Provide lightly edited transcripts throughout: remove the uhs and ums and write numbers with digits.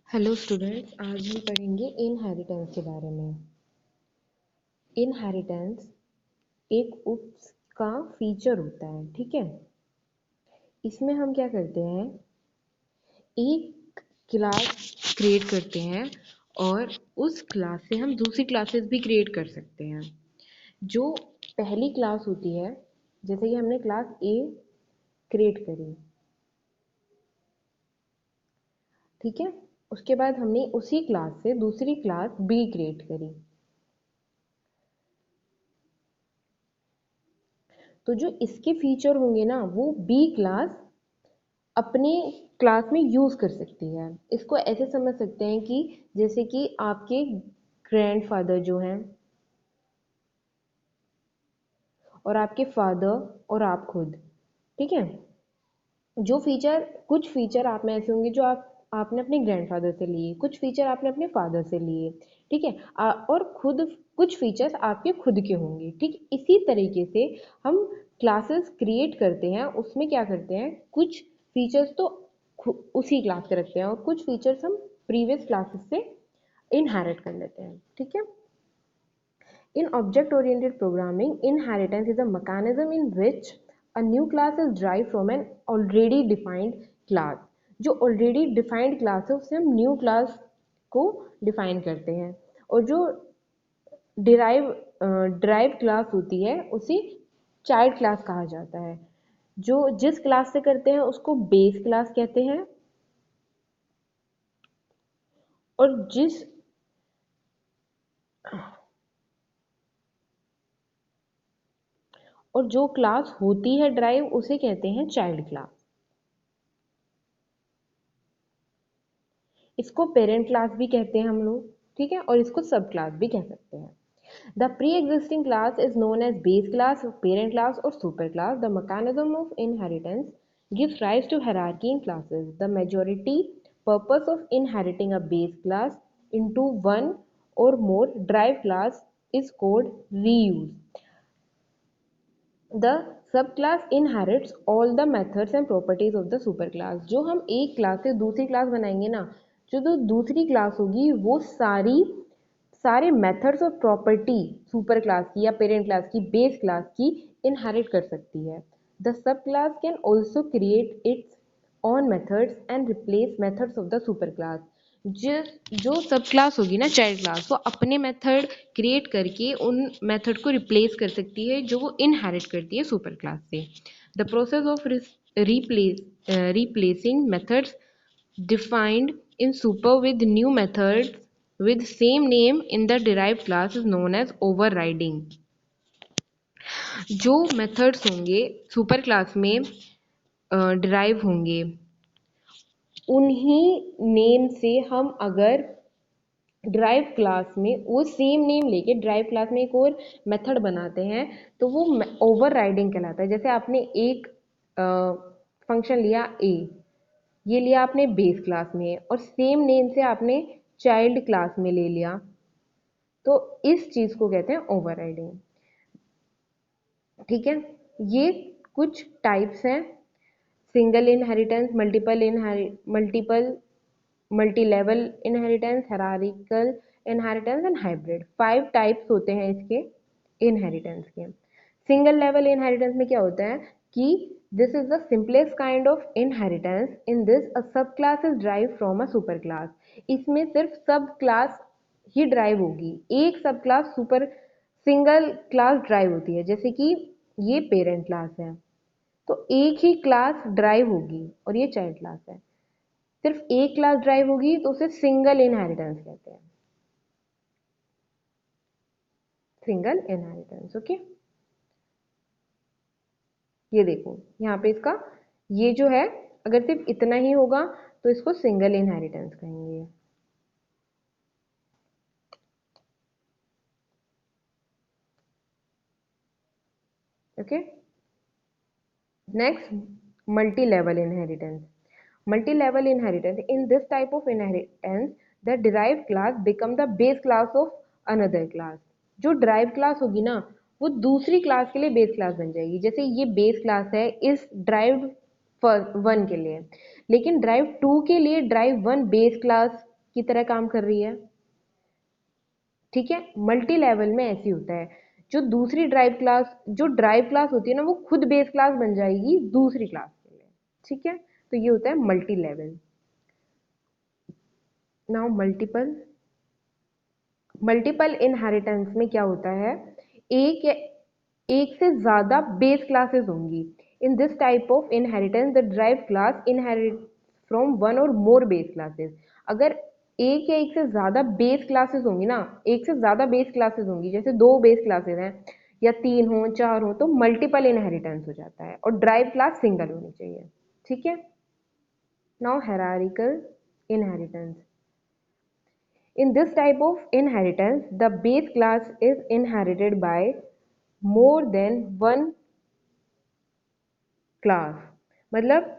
Hello students, आज हम पढ़ेंगे इनहेरिटेंस के बारे में। इनहेरिटेंस एक उप का फीचर होता है, ठीक है। इसमें हम क्या करते हैं, एक क्लास क्रिएट करते हैं और उस क्लास से हम दूसरी क्लासेस भी क्रिएट कर सकते हैं। जो पहली क्लास होती है, जैसे कि हमने क्लास ए क्रिएट करी, ठीक है। उसके बाद हमने उसी क्लास से दूसरी क्लास बी क्रिएट करी। तो जो इसके फीचर होंगे ना, वो बी क्लास अपने क्लास में यूज़ कर सकती है। इसको ऐसे समझ सकते हैं कि जैसे कि आपके ग्रैंडफादर जो हैं और आपके फादर और आप खुद, ठीक है। जो फीचर, कुछ फीचर आप में ऐसे होंगे जो आपने अपने ग्रैंडफादर से लिए, कुछ फीचर आपने अपने फादर से लिए, ठीक है। और खुद कुछ फीचर्स आपके खुद के होंगे, ठीक। इसी तरीके से हम क्लासेस क्रिएट करते हैं, उसमें क्या करते हैं, कुछ फीचर्स तो उसी क्लास के रखते हैं और कुछ फीचर्स हम प्रीवियस क्लासेस से इनहेरिट कर लेते हैं, ठीक है। In object-oriented programming, inheritance is a mechanism in which a new class is derived from an already defined class. जो already defined class है उससे हम new class को define करते हैं, और जो derive class होती है उसे child class कहा जाता है। जो जिस क्लास से करते हैं उसको बेस क्लास कहते हैं, और जिस और जो क्लास होती है ड्राइव उसे कहते हैं चाइल्ड क्लास। इसको पेरेंट क्लास भी कहते हैं हम लोग, ठीक है, और इसको सब क्लास भी कह सकते हैं। The pre existing class is known as base class, parent class और super class. The mechanism of inheritance gives rise to hierarchy in classes. The majority purpose of inheriting a base class into one or more derived class is called reuse. The subclass inherits all the methods and properties of the superclass. जो हम एक class से दूसरी class बनाएंगे ना, जो दूसरी class होगी वो सारे मेथड्स और प्रॉपर्टी सुपर क्लास की या पेरेंट क्लास की, बेस क्लास की इनहेरिट कर सकती है। The sub class can also create it's on methods and replace methods of the super class. जो सब क्लास होगी ना, चाइल्ड क्लास, वो अपने मेथड क्रिएट करके उन मेथड को रिप्लेस कर सकती है जो वो इनहेरिट करती है सुपर क्लास से। The process of replacing methods defined in super with new methods with same name in the derived class is known as overriding. जो मेथड्स होंगे सुपर क्लास में डिराइव होंगे, उन्हीं नेम से हम अगर ड्राइव क्लास में वो सेम नेम लेके ड्राइव क्लास में एक और मेथड बनाते हैं तो वो ओवर राइडिंग कहलाता है। जैसे आपने एक फंक्शन लिया ए, ये लिया आपने बेस क्लास में और सेम नेम से आपने चाइल्ड क्लास में ले लिया, तो इस चीज को कहते हैं ओवरराइडिंग, ठीक है। ये कुछ टाइप्स हैं, single inheritance, multi level inheritance, hierarchical inheritance and hybrid. 5 types होते हैं इसके इनहेरिटेंस के। सिंगल लेवल इनहेरिटेंस में क्या होता है कि this is the simplest kind of inheritance. In this a sub class is drive from a super class. इसमें सिर्फ सब क्लास ही ड्राइव होगी, एक sub class super single class drive होती है। जैसे कि ये पेरेंट क्लास है तो एक ही क्लास ड्राइव होगी, और ये चाइल्ड क्लास है, सिर्फ एक क्लास ड्राइव होगी तो उसे सिंगल इनहेरिटेंस कहते हैं, सिंगल इनहेरिटेंस, ओके। ये देखो यहाँ पे इसका ये जो है, अगर सिर्फ इतना ही होगा तो इसको सिंगल इनहेरिटेंस कहेंगे, okay. Next, multi level inheritance. Multi level inheritance, in this type of inheritance the derived class become the base class of another class. जो ड्राइव क्लास होगी ना, वो दूसरी क्लास के लिए बेस क्लास बन जाएगी। जैसे ये बेस क्लास है इस ड्राइव 1 के लिए, लेकिन ड्राइव 2 के लिए ड्राइव 1 बेस क्लास की तरह काम कर रही है। ठीक है, मल्टी लेवल में ऐसे होता है, जो दूसरी ड्राइव क्लास होती है ना, वो खुद बेस क्लास बन जाएगी दूसरी क्लास के लिए। ठीक है, तो ये होता है multi level. Now multiple inheritance में क्या होता है, एक या एक से ज्यादा बेस क्लासेस होंगी। In this type of inheritance the drive class inherit from one और मोर बेस क्लासेस। अगर एक या एक से ज्यादा बेस क्लासेस होंगी ना, एक से ज्यादा बेस क्लासेस होंगी, जैसे दो बेस क्लासेस हैं या तीन हो चार हो, तो मल्टीपल इनहेरिटेंस हो जाता है और ड्राइव क्लास सिंगल होनी चाहिए। ठीक है, now hierarchical inheritance. In this type of inheritance, the base class is inherited by more than one class. मतलब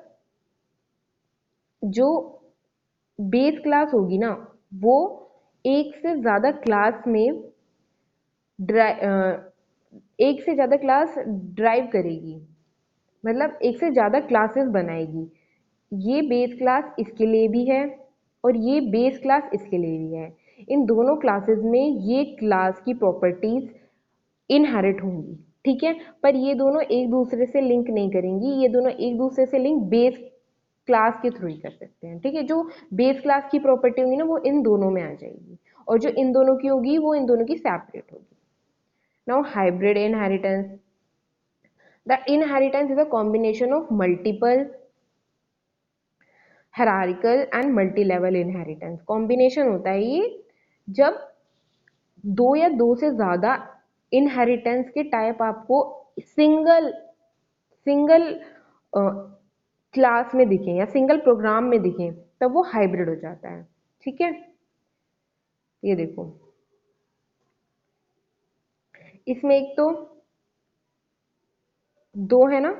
जो बेस क्लास होगी ना, वो एक से ज़्यादा क्लास में एक से ज़्यादा क्लास ड्राइव करेगी, मतलब एक से ज़्यादा क्लासेस बनाएगी। ये बेस क्लास इसके लिए भी है और ये बेस क्लास इसके लिए भी है। इन दोनों क्लासेस में ये क्लास की प्रॉपर्टीज इनहेरिट होंगी। ठीक है, पर ये दोनों एक दूसरे से लिंक नहीं करेंगी, ये दोनों एक दूसरे से लिंक बेस क्लास के थ्रू ही कर सकते हैं। ठीक है, जो बेस क्लास की प्रॉपर्टी होगी ना, वो इन दोनों में आ जाएगी, और जो इन दोनों की होगी वो इन दोनों की सेपरेट होगी। Now hybrid inheritance. The inheritance is a combination of multiple hierarchical and multi level inheritance. Combination होता है ये जब दो या दो से ज्यादा इनहेरिटेंस के टाइप आपको सिंगल सिंगल क्लास में दिखें या सिंगल प्रोग्राम में दिखें, तब वो हाइब्रिड हो जाता है। ठीक है, ये देखो, इसमें एक तो दो है ना,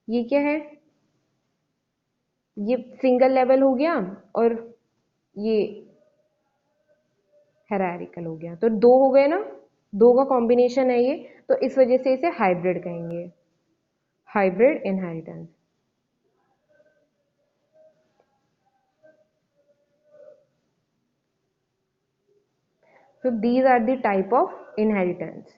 ये क्या है, ये सिंगल लेवल हो गया और ये हायरार्किकल हो गया, तो दो हो गए ना, दो का कॉम्बिनेशन है ये, तो इस वजह से इसे हाइब्रिड कहेंगे, hybrid inheritance. So these are the type of inheritance.